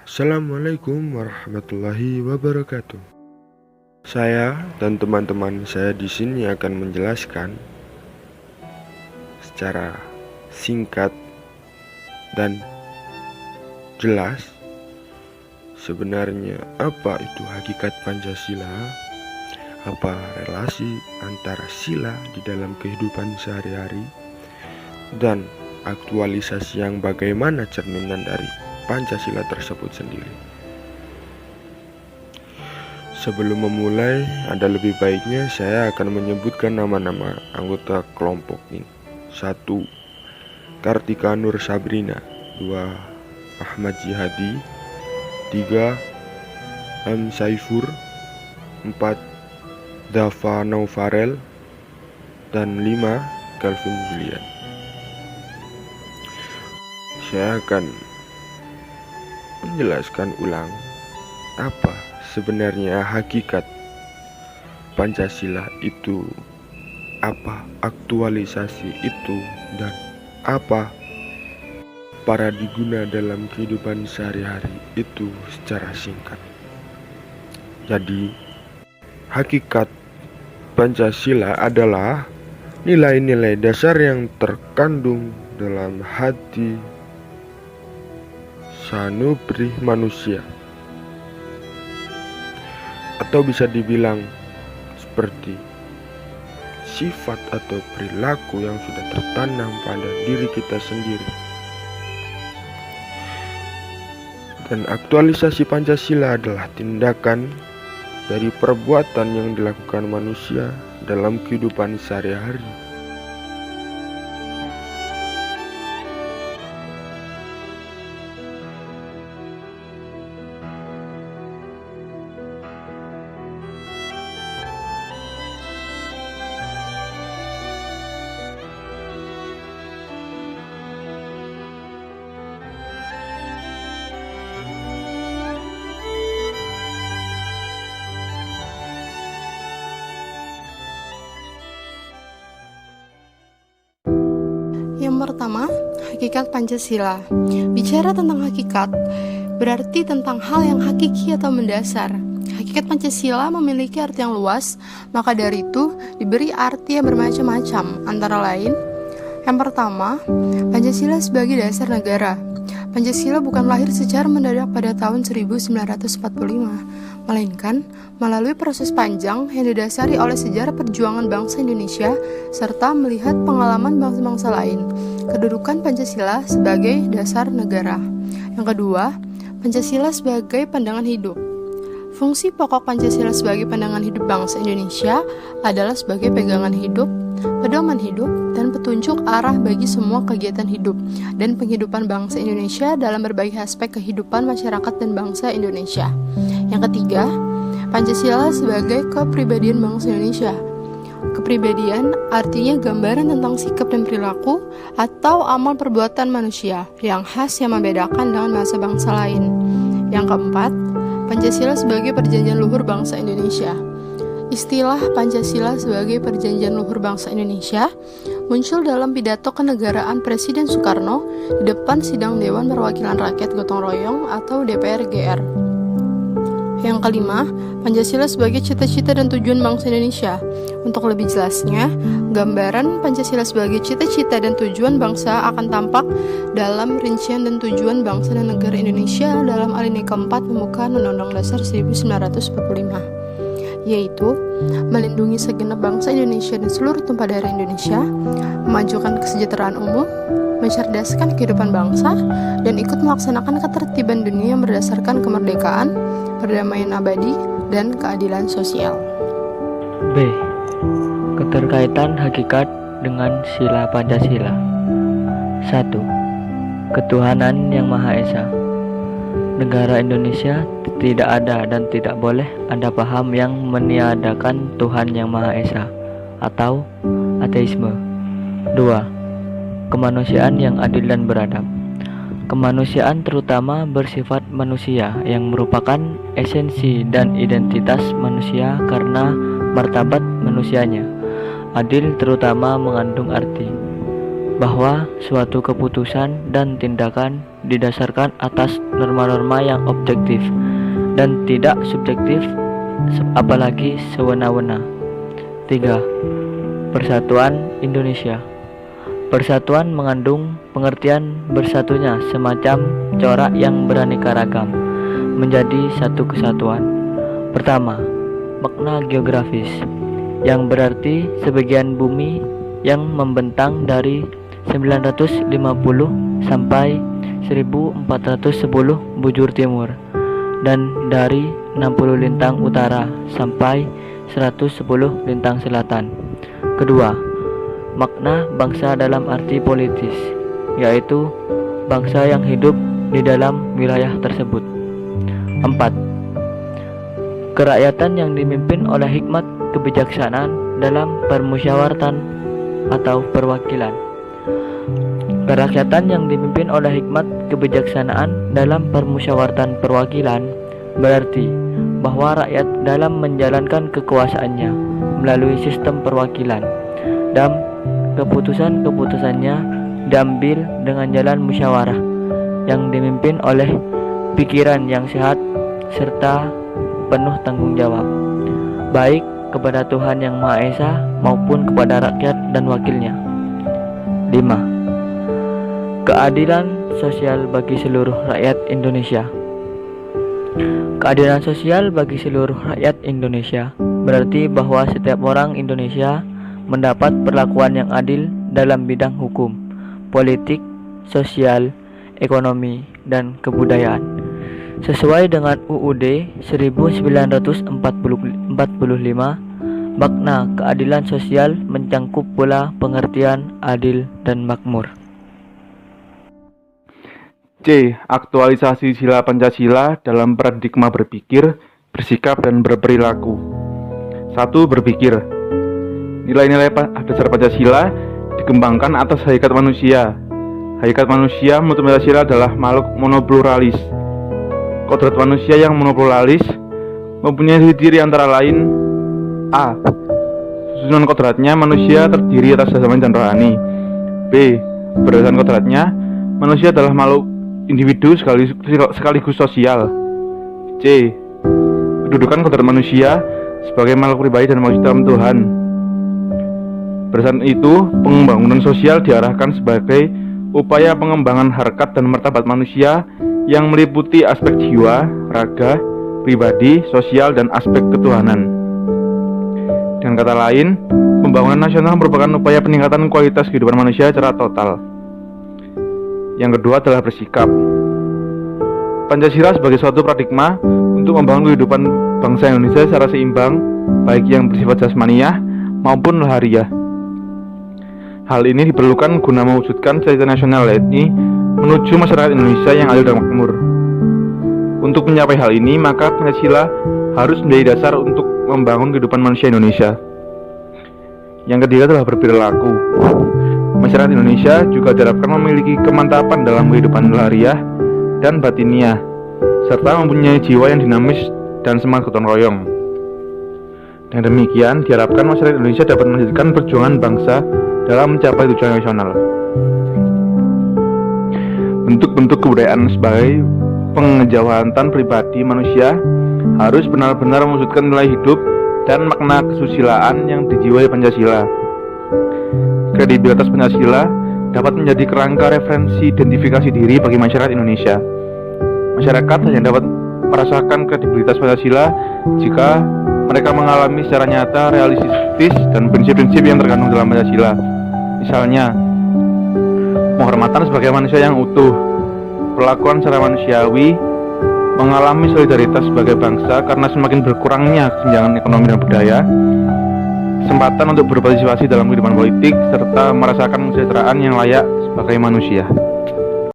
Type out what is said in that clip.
Assalamualaikum warahmatullahi wabarakatuh. Saya dan teman-teman saya di sini akan menjelaskan secara singkat dan jelas sebenarnya apa itu hakikat Pancasila, apa relasi antara sila di dalam kehidupan sehari-hari, dan aktualisasi yang bagaimana cerminan dari Pancasila tersebut sendiri. Sebelum memulai, ada lebih baiknya saya akan menyebutkan nama-nama anggota kelompok ini. 1. Kartika Nur Sabrina. 2. Ahmad Jihadi. 3. M. Saifur. 4. Dava Naufarel. Dan 5. Calvin Julian. Saya akan menjelaskan ulang apa sebenarnya hakikat Pancasila itu, apa aktualisasi itu, dan apa para diguna dalam kehidupan sehari-hari itu secara singkat. Jadi, hakikat Pancasila adalah nilai-nilai dasar yang terkandung dalam hati sanubri manusia, atau bisa dibilang seperti sifat atau perilaku yang sudah tertanam pada diri kita sendiri. Dan aktualisasi Pancasila adalah tindakan dari perbuatan yang dilakukan manusia dalam kehidupan sehari-hari. Yang pertama, hakikat Pancasila. Bicara tentang hakikat, berarti tentang hal yang hakiki atau mendasar. Hakikat Pancasila memiliki arti yang luas, maka dari itu diberi arti yang bermacam-macam. Antara lain, yang pertama, Pancasila sebagai dasar negara. Pancasila bukan lahir secara mendadak pada tahun 1945, melainkan melalui proses panjang yang didasari oleh sejarah perjuangan bangsa Indonesia serta melihat pengalaman bangsa-bangsa lain. Kedudukan Pancasila sebagai dasar negara. Yang kedua, Pancasila sebagai pandangan hidup. Fungsi pokok Pancasila sebagai pandangan hidup bangsa Indonesia adalah sebagai pegangan hidup, pedoman hidup, dan petunjuk arah bagi semua kegiatan hidup dan penghidupan bangsa Indonesia dalam berbagai aspek kehidupan masyarakat dan bangsa Indonesia. Yang ketiga, Pancasila sebagai kepribadian bangsa Indonesia. Kepribadian artinya gambaran tentang sikap dan perilaku atau amal perbuatan manusia yang khas yang membedakan dengan bangsa-bangsa lain. Yang keempat, Pancasila sebagai perjanjian luhur bangsa Indonesia. Istilah Pancasila sebagai perjanjian luhur bangsa Indonesia muncul dalam pidato kenegaraan Presiden Soekarno di depan sidang Dewan Perwakilan Rakyat Gotong Royong atau DPR GR. Yang kelima, Pancasila sebagai cita-cita dan tujuan bangsa Indonesia. Untuk lebih jelasnya, gambaran Pancasila sebagai cita-cita dan tujuan bangsa akan tampak dalam rincian dan tujuan bangsa dan negara Indonesia dalam alinea keempat pembukaan Undang-Undang Dasar 1945, yaitu melindungi segenap bangsa Indonesia dan seluruh tumpah darah Indonesia, memajukan kesejahteraan umum, mencerdaskan kehidupan bangsa, dan ikut melaksanakan ketertiban dunia berdasarkan kemerdekaan, perdamaian abadi, dan keadilan sosial. B. Keterkaitan hakikat dengan sila Pancasila. 1. Ketuhanan Yang Maha Esa. Negara Indonesia tidak ada dan tidak boleh ada paham yang meniadakan Tuhan Yang Maha Esa atau ateisme. 2. Kemanusiaan yang adil dan beradab. Kemanusiaan terutama bersifat manusia yang merupakan esensi dan identitas manusia karena martabat manusianya. Adil terutama mengandung arti bahwa suatu keputusan dan tindakan didasarkan atas norma-norma yang objektif dan tidak subjektif, apalagi sewena-wena. 3. Persatuan Indonesia. Persatuan mengandung pengertian bersatunya semacam corak yang beraneka ragam menjadi satu kesatuan. Pertama, makna geografis, yang berarti sebagian bumi yang membentang dari 950 sampai 1410 bujur timur dan dari 60 lintang utara sampai 110 lintang selatan. Kedua, makna bangsa dalam arti politis, yaitu bangsa yang hidup di dalam wilayah tersebut. 4. Kerakyatan yang dipimpin oleh hikmat kebijaksanaan dalam permusyawaratan atau perwakilan. Kerakyatan yang dipimpin oleh hikmat kebijaksanaan dalam permusyawaratan perwakilan berarti bahwa rakyat dalam menjalankan kekuasaannya melalui sistem perwakilan dan keputusan-keputusannya diambil dengan jalan musyawarah yang dipimpin oleh pikiran yang sehat serta penuh tanggung jawab, baik kepada Tuhan Yang Maha Esa maupun kepada rakyat dan wakilnya. 5. Keadilan sosial bagi seluruh rakyat Indonesia. Keadilan sosial bagi seluruh rakyat Indonesia berarti bahwa setiap orang Indonesia mendapat perlakuan yang adil dalam bidang hukum, politik, sosial, ekonomi, dan kebudayaan. Sesuai dengan UUD 1945, makna keadilan sosial mencangkup pula pengertian adil dan makmur. C. Aktualisasi sila Pancasila dalam paradigma berpikir, bersikap, dan berperilaku. 1. Berpikir. Nilai-nilai dasar Pancasila dikembangkan atas hakikat manusia. Hakikat manusia menurut Pancasila adalah makhluk monopluralis. Kodrat manusia yang monopluralis mempunyai ciri antara lain: A. Susunan kodratnya manusia terdiri atas jasmani dan rohani. B. Berdasarkan kodratnya, manusia adalah makhluk individu sekaligus sosial. C. Kedudukan kodrat manusia sebagai makhluk pribadi dan makhluk dalam Tuhan. Berdasarkan itu, pembangunan sosial diarahkan sebagai upaya pengembangan harkat dan martabat manusia yang meliputi aspek jiwa, raga, pribadi, sosial, dan aspek ketuhanan. Dengan kata lain, pembangunan nasional merupakan upaya peningkatan kualitas kehidupan manusia secara total. Yang kedua adalah bersikap. Pancasila sebagai suatu paradigma untuk membangun kehidupan bangsa Indonesia secara seimbang, baik yang bersifat jasmaniah maupun lahiriah. Hal ini diperlukan guna mewujudkan cita-cita nasional, yakni menuju masyarakat Indonesia yang adil dan makmur. Untuk mencapai hal ini, maka Pancasila harus menjadi dasar untuk membangun kehidupan manusia Indonesia. Yang ketiga adalah berperilaku. Masyarakat Indonesia juga diharapkan memiliki kemantapan dalam kehidupan lahiriah dan batiniah, serta mempunyai jiwa yang dinamis dan semangat gotong royong. Dengan demikian, diharapkan masyarakat Indonesia dapat melanjutkan perjuangan bangsa dalam mencapai tujuan nasional. Bentuk-bentuk kebudayaan sebagai pengejawatan pribadi manusia harus benar-benar mewujudkan nilai hidup dan makna kesusilaan yang dijiwai Pancasila. Kredibilitas Pancasila dapat menjadi kerangka referensi identifikasi diri bagi masyarakat Indonesia. Masyarakat hanya dapat merasakan kredibilitas Pancasila jika mereka mengalami secara nyata, realistis, dan prinsip-prinsip yang terkandung dalam Pancasila. Misalnya, penghormatan sebagai manusia yang utuh, perlakuan secara manusiawi, mengalami solidaritas sebagai bangsa karena semakin berkurangnya kesenjangan ekonomi dan budaya, kesempatan untuk berpartisipasi dalam kehidupan politik, serta merasakan kesejahteraan yang layak sebagai manusia.